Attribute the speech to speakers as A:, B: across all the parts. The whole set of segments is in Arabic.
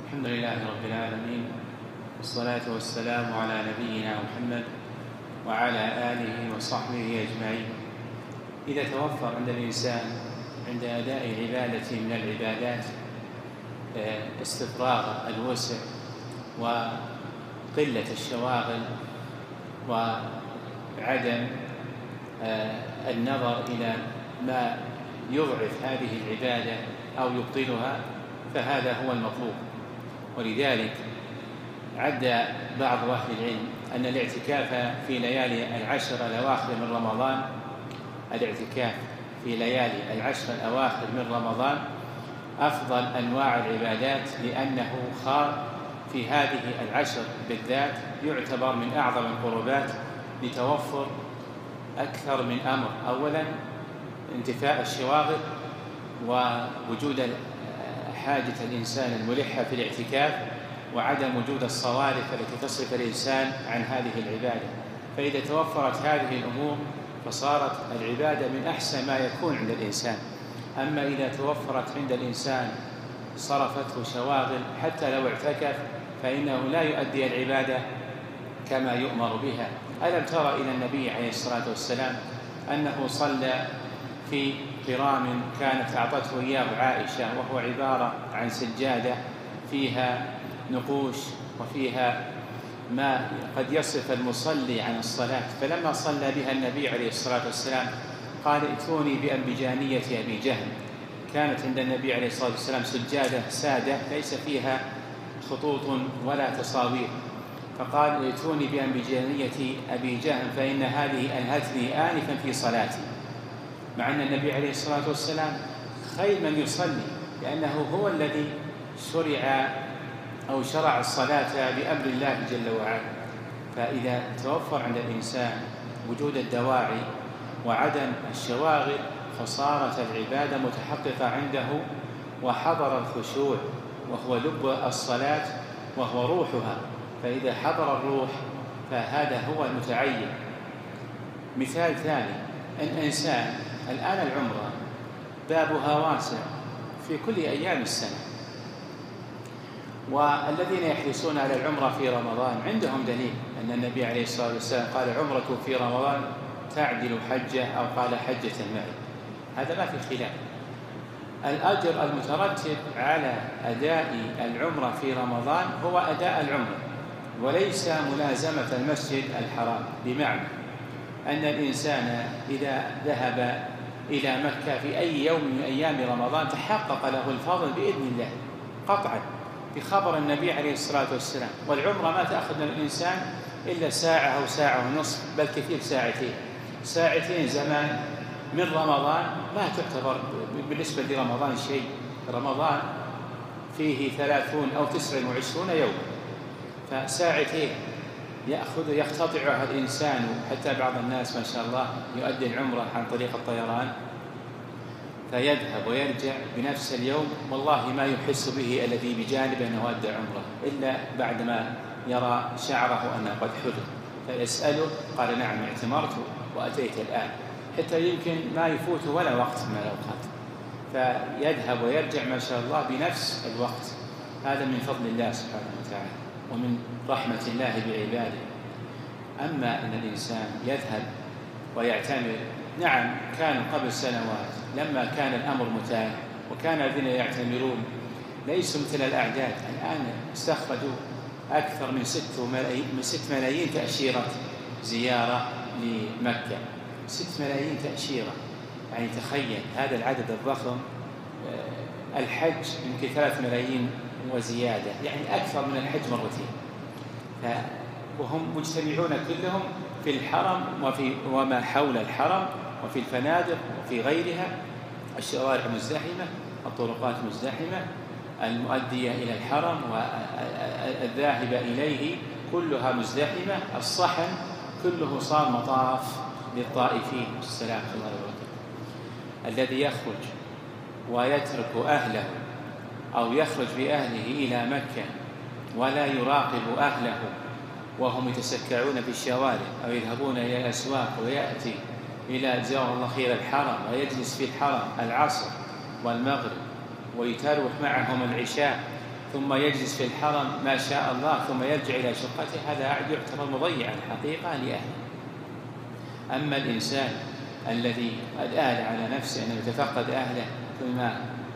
A: الحمد لله رب العالمين، والصلاة والسلام على نبينا محمد وعلى آله وصحبه أجمعين. إذا توفر عند الإنسان عند أداء عبادة من العبادات استفراغ الوسع وقلة الشواغل وعدم النظر إلى ما يضعف هذه العبادة أو يبطلها، فهذا هو المطلوب. ولذلك عد بعض أهل العلم أن الاعتكاف في ليالي العشر الأواخر من رمضان، الاعتكاف في ليالي العشر الأواخر من رمضان أفضل أنواع العبادات، لأنه في هذه العشر بالذات يعتبر من أعظم القربات لتوفر أكثر من أمر. أولا انتفاء الشواغل ووجود حاجة الإنسان الملحة في الاعتكاف، وعدم وجود الصوارف التي تصرف الإنسان عن هذه العبادة. فإذا توفرت هذه الأمور فصارت العبادة من أحسن ما يكون عند الإنسان. أما إذا توفرت عند الإنسان صرفته شواغل حتى لو اعتكف فإنه لا يؤدي العبادة كما يؤمر بها. ألم ترى إلى النبي عليه الصلاة والسلام أنه صلى في قرام كانت أعطته إياه عائشة، وهو عبارة عن سجادة فيها نقوش وفيها ما قد يصف المصلي عن الصلاة. فلما صلى بها النبي عليه الصلاة والسلام قال: ائتوني بأنبجانية أبي جهم. كانت عند النبي عليه الصلاة والسلام سجادة سادة ليس فيها خطوط ولا تصاوير، فقال: ائتوني بأنبجانية أبي جهم فإن هذه ألهتني آنفا في صلاتي. مع أن النبي عليه الصلاة والسلام خير من يصلي، لأنه هو الذي شرع الصلاة بأمر الله جل وعلا. فإذا توفر عند الإنسان وجود الدواعي وعدم الشواغل فصارت العبادة متحققة عنده، وحضر الخشوع وهو لب الصلاة وهو روحها. فإذا حضر الروح فهذا هو المتعين. مثال ثاني، الإنسان الآن العمرة بابها واسع في كل أيام السنة، والذين يحرصون على العمرة في رمضان عندهم دليل أن النبي عليه الصلاة والسلام قال: عمرة في رمضان تعدل حجة، أو قال: حجة معي. هذا ما في خلاف. الأجر المترتب على أداء العمرة في رمضان هو أداء العمرة وليس ملازمة المسجد الحرام، بمعنى أن الإنسان إذا ذهب إلى مكة في أي يوم من أيام رمضان تحقق له الفضل بإذن الله قطعا بخبر النبي عليه الصلاة والسلام. والعمرة ما تأخذ من الإنسان إلا ساعة أو ساعة ونصف، بل كثير ساعتين زمان من رمضان ما تعتبر بالنسبة لرمضان شيء. رمضان فيه 30 أو 29 يوما، فساعتين يقتطعها الإنسان. حتى بعض الناس ما شاء الله يؤدي العمرة عن طريق الطيران، فيذهب ويرجع بنفس اليوم، والله ما يحس به الذي بجانب أنه أدى عمرة إلا بعدما يرى شعره أنه قد حضر، فيسأله قال: نعم اعتمرت وأتيت الآن، حتى يمكن ما يفوت ولا وقت من الأوقات، فيذهب ويرجع ما شاء الله بنفس الوقت. هذا من فضل الله سبحانه وتعالى ومن رحمة الله بعباده. أما أن الإنسان يذهب ويعتمر، نعم كان قبل سنوات لما كان الأمر متاح وكان الذين يعتمرون ليسوا مثل الأعداد. الآن استخرجوا أكثر من 6 ملايين تأشيرة زيارة لمكة. 6 ملايين تأشيرة، يعني تخيل هذا العدد الضخم. الحج يمكن 3 ملايين وزيادة، يعني أكثر من الحج مرتين. وهم مجتمعون كلهم في الحرم وما حول الحرم وفي الفنادق وفي غيرها. الشوارع مزدحمة، الطرقات مزدحمة، المؤدية إلى الحرم والذاهبة إليه كلها مزدحمة. الصحن كله صار مطاف للطائفين. السلام عليكم ورحمة الله وبركاته. الذي يخرج ويترك أهله أو يخرج بأهله إلى مكة ولا يراقب أهله وهم يتسكعون في الشوارع أو يذهبون إلى الأسواق، ويأتي إلى جزاه الله خير الحرم ويجلس في الحرم العصر والمغرب ويتروح معهم العشاء ثم يجلس في الحرم ما شاء الله ثم يرجع إلى شقته، هذا يعتبر مضيعا حقيقة لأهله. أما الإنسان الذي آل على نفسه أنه يتفقد أهله ثم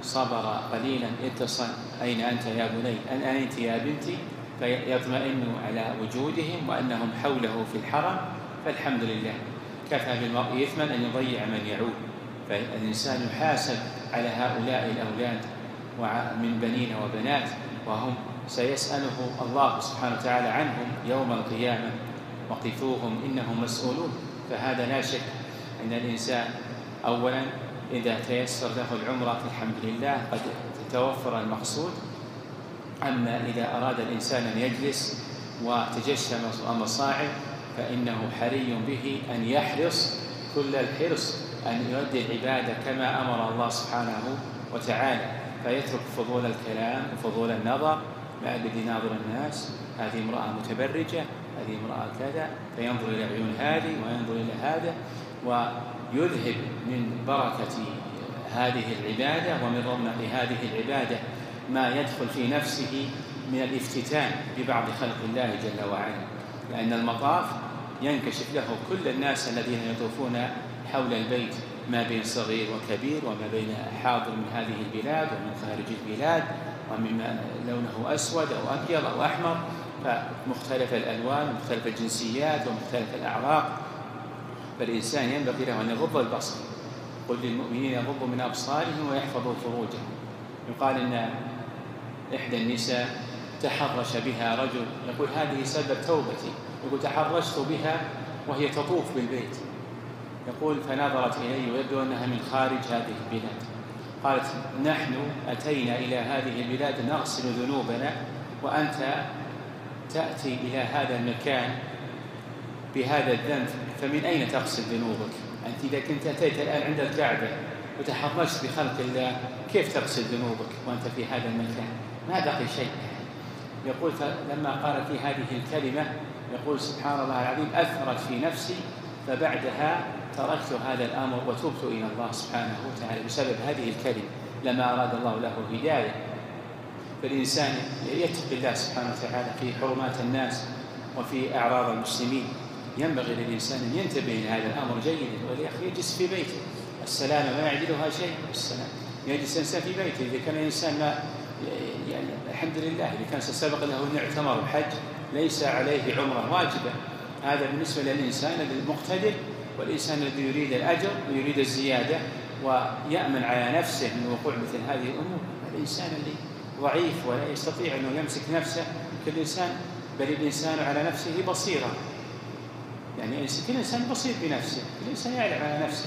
A: صبر قليلا اتصل أين أنت يا بني أن أنت يا بنتي، فيطمئن على وجودهم وأنهم حوله في الحرم، فالحمد لله. كفى بالمرء إثما أن يضيع من يعود. فالإنسان يحاسب على هؤلاء الأولاد من بنين وبنات، وهم سيسأله الله سبحانه وتعالى عنهم يوم القيامة، وقفوهم إنهم مسؤولون. فهذا لا شك أن الإنسان أولا إذا تيسر له العمرة فالحمد لله قد تتوفر المقصود. أما إذا أراد الإنسان أن يجلس وتجشم المصاعب فإنه حري به أن يحرص كل الحرص أن يؤدي العبادة كما أمر الله سبحانه وتعالى، فيترك فضول الكلام وفضول النظر ما الذي ناظر الناس، هذه امرأة متبرجة، هذه امرأة كذا، فينظر إلى عيون هذه وينظر إلى هذا، ويذهب من بركة هذه العبادة ومن رونق هذه العبادة ما يدخل في نفسه من الافتتان ببعض خلق الله جل وعلا، لأن المطاف ينكشف له كل الناس الذين يطوفون حول البيت ما بين صغير وكبير، وما بين حاضر من هذه البلاد ومن خارج البلاد، ومما لونه أسود أو أبيض أو أحمر، فمختلف الألوان مختلف الجنسيات ومختلف الأعراق. فالإنسان ينبغي له أن يغض البصر. قل للمؤمنين يغضوا من أبصارهم ويحفظوا فروجهم. يقال إن إحدى النساء تحرش بها رجل، يقول هذه سبب توبتي، يقول تحرشت بها وهي تطوف بالبيت، يقول فنظرت إلي ويبدو أنها من خارج هذه البلاد، قالت نحن أتينا إلى هذه البلاد نغسل ذنوبنا وأنت تأتي إلى هذا المكان بهذا الذنب، فمن أين تغسل ذنوبك؟ أنت إذا كنت أتيت الآن عند الكعبة وتحرشت بخلق الله كيف تغسل ذنوبك وأنت في هذا المكان؟ ما بقي شيء. يقول فلما قال في هذه الكلمة يقول سبحان الله العظيم أثرت في نفسي، فبعدها تركت هذا الأمر وتوبت إلى الله سبحانه وتعالى بسبب هذه الكلمة، لما أراد الله له هداية. فالإنسان يتقي الله سبحانه وتعالى في حرمات الناس وفي أعراض المسلمين. ينبغي للإنسان أن ينتبه لهذا الأمر جيدا، وليأخي يجلس في بيته، السلامة ما يعدلها شيء، السلام يجلس الإنسان في بيته. إذا كان الإنسان ما يعني الحمد لله إذا كان سبق له أن اعتمر حج ليس عليه عمرة واجبة، هذا بالنسبة للإنسان المقتدر، والإنسان الذي يريد الأجر ويريد الزيادة ويأمن على نفسه من وقوع مثل هذه الأمور. الإنسان اللي ضعيف ولا يستطيع أنه يمسك نفسه كالإنسان، بل الإنسان على نفسه بصيرة، يعني كل إنسان بسيط بنفسه، كل إنسان يعلم على نفسه،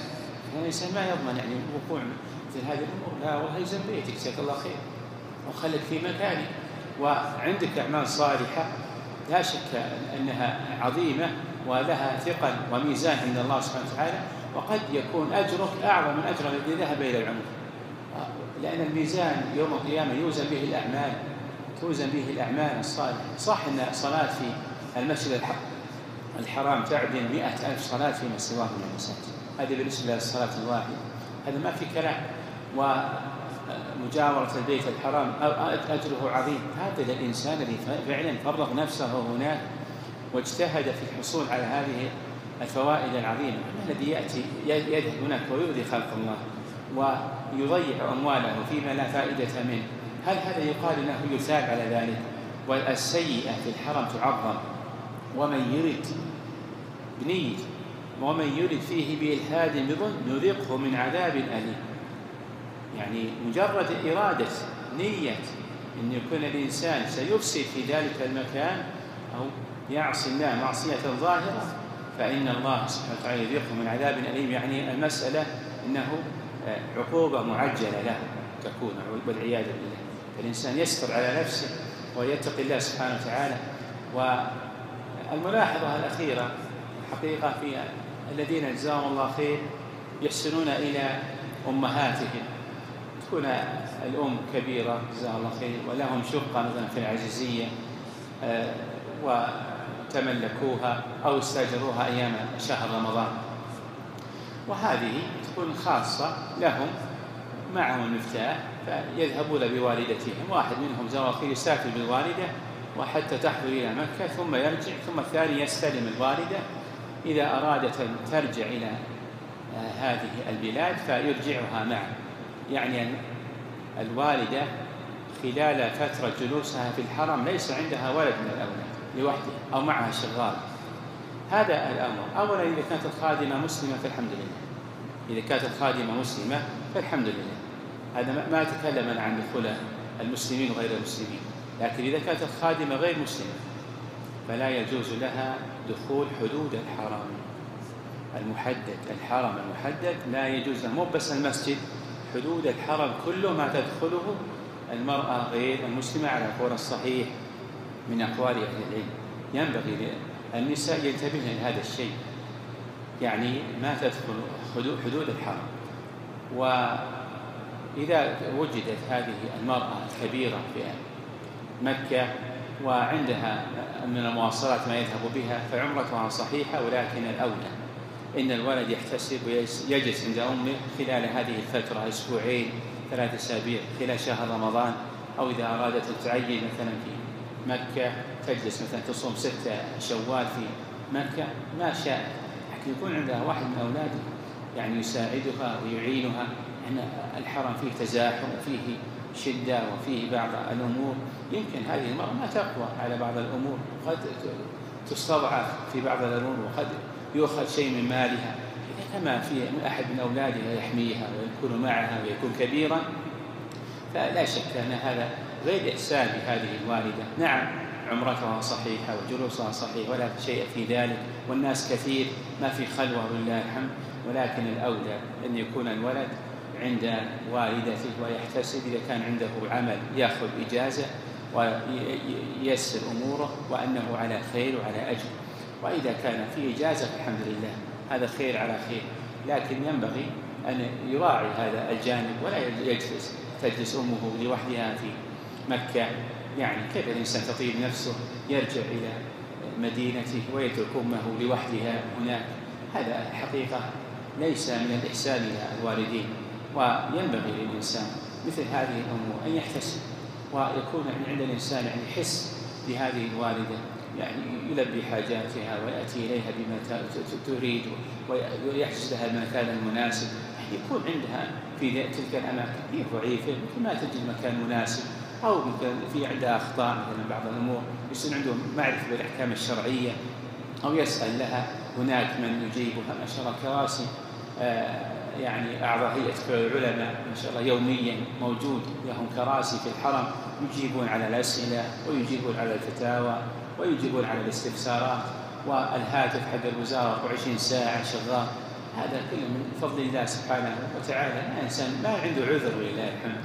A: الإنسان ما يضمن يعني وقوع مثل هذه الأمور. لا والله يلزم بيتك جزاك الله خير وخلك في مكانك، وعندك أعمال صالحة لا شك أنها عظيمة ولها ثقل وميزان عند الله سبحانه وتعالى، وقد يكون أجرك أعظم من أجر الذي ذهب إلى العمر، لأن الميزان يوم القيامة يوزن به الأعمال، توزن به الأعمال الصالحة. صح أن صلاة في المسجد الحرام تعدل 100,000 صلاة فيما سواه من المساجد، هذه بالنسبة للصلاة الواحدة، هذا ما في كلام. ومجاورة البيت الحرام أجره عظيم. هذا الإنسان الذي فعلا فرغ نفسه هناك واجتهد في الحصول على هذه الفوائد العظيمة، الذي يأتي يذهب هناك ويؤذي خلق الله ويضيع أمواله فيما لا فائدة منه، هل هذا يقال أنه يثاب على ذلك؟ والسيئة في الحرم تعظم، ومن يرد بنية ومن يرد فيه بإلحاد بظلم نذقه من عذاب أليم. يعني مجرد إرادة نية أن يكون الإنسان سيفسد في ذلك المكان أو يعصي الله معصية ظاهرة فإن الله سبحانه وتعالى يذقه من عذاب أليم. يعني المسألة أنه عقوبة معجلة له تكون والعياذ بالله. فالإنسان يستر على نفسه ويتقي الله سبحانه وتعالى. والملاحظة الأخيرة حقيقة في الذين جزاهم الله خير يحسنون إلى أمهاتهم، تكون الأم كبيرة جزاها الله خير ولهم شقة مثلا في العزيزية وتملكوها أو استأجروها أيام شهر رمضان، وهذه تكون خاصة لهم معهم المفتاح فيذهبون بوالدتهم، واحد منهم زوال الخيل يسافر بالوالدة وحتى تحضر إلى مكة ثم يرجع، ثم الثاني يستلم الوالدة إذا أرادت أن ترجع إلى هذه البلاد فيرجعها معه. يعني الوالدة خلال فترة جلوسها في الحرم ليس عندها ولد من الأولاد لوحدها أو معها شغال. هذا الأمر. أولا إذا كانت الخادمة مسلمة فالحمد لله، إذا كانت الخادمة مسلمة فالحمد لله، هذا ما أتكلم عن دخول المسلمين وغير المسلمين. لكن إذا كانت الخادمة غير مسلمة فلا يجوز لها دخول حدود الحرم المحدد. الحرم المحدد لا يجوز لها، مو بس المسجد، حدود الحرم كله ما تدخله المرأة غير المسلمة على القول الصحيح من أقوال أهل العلم. ينبغي النساء ينتبهن لهذا الشيء، يعني ما تدخل حدود الحرم. وإذا وجدت هذه المرأة الكبيرة في مكة وعندها من المواصلات ما يذهب بها فعمرتها صحيحة، ولكن الأولى إن الولد يحتسب ويجلس عند أمه خلال هذه الفترة، أسبوعين 3 أسابيع خلال شهر رمضان، أو إذا أرادت أن تعين مثلا في مكة تجلس مثلا تصوم 6 شوال في مكة ما شاء، لكن يكون عندها واحد من أولاده يعني يساعدها ويعينها. أن الحرم فيه تزاحم وفيه شدة وفيه بعض الأمور، يمكن هذه المرأة ما تقوى على بعض الأمور، قد تستضعف في بعض الأمور وقد يؤخذ شيء من مالها. إذا كما في أحد من أولادها يحميها ويكون معها ويكون كبيرا فلا شك أن هذا غير إحسان بهذه الوالدة. نعم عمرتها صحيحة وجلوسها صحيح ولا شيء في ذلك، والناس كثير ما في خلوة ولله الحمد، ولكن الأولى أن يكون الولد عند والدته ويحتسب إذا كان عنده عمل يأخذ إجازة وييسر أموره وأنه على خير وعلى أجر. وإذا كان في إجازة فالحمد لله، هذا خير على خير. لكن ينبغي أن يراعي هذا الجانب ولا تجلس أمه لوحدها في مكة. يعني كيف الإنسان تطيب نفسه يرجع إلى مدينته ويترك أمه لوحدها هناك؟ هذا حقيقة ليس من الإحسان إلى الوالدين. وينبغي للإنسان مثل هذه الأمور أن يحتسب ويكون عند الإنسان يعني حس بهذه الوالدة، يعني يلبي حاجاتها ويأتي إليها بما تريد ويحجز لها المكان المناسب. يعني يكون عندها في تلك الأماكن هي ضعيفة ما تجد مكان مناسب، أو في عندها أخطاء مثلا بعض الأمور يصير عندهم معرفة بالأحكام الشرعية، أو يسأل لها هناك من يجيبها. ما شاء الله كراسي يعني أعضاء هيئة العلماء ما شاء الله يوميا موجود لهم كراسي في الحرم يجيبون على الأسئلة ويجيبون على الفتاوى ويجيبون على الاستفسارات، والهاتف حق الوزارة 24 ساعة شغال. هذا كله من فضل الله سبحانه وتعالى. الإنسان ما عنده عذر ولله الحمد،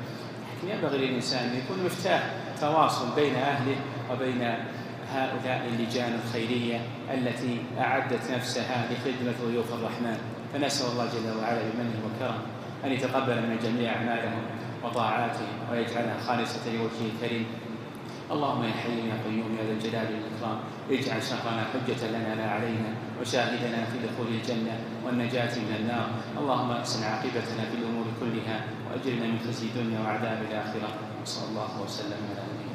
A: لكن ينبغي للإنسان أن يكون مفتاح تواصل بين أهله وبين هؤلاء اللجان الخيرية التي أعدت نفسها لخدمة ضيوف الرحمن. فنسأل الله جل وعلا بمنه وكرمه أن يتقبل من الجميع أعمالهم وطاعاتهم ويجعلها خالصة لوجهه الكريم. اللهم يا حي يا قيوم يا ذا الجلال والإكرام اجعل شهرنا حجة لنا لا علينا وشاهدنا في دخول الجنة والنجاة من النار. اللهم أحسن عاقبتنا في الأمور كلها وأجرنا من خزي الدنيا وعذاب الآخرة. وصلى الله وسلم على نبينا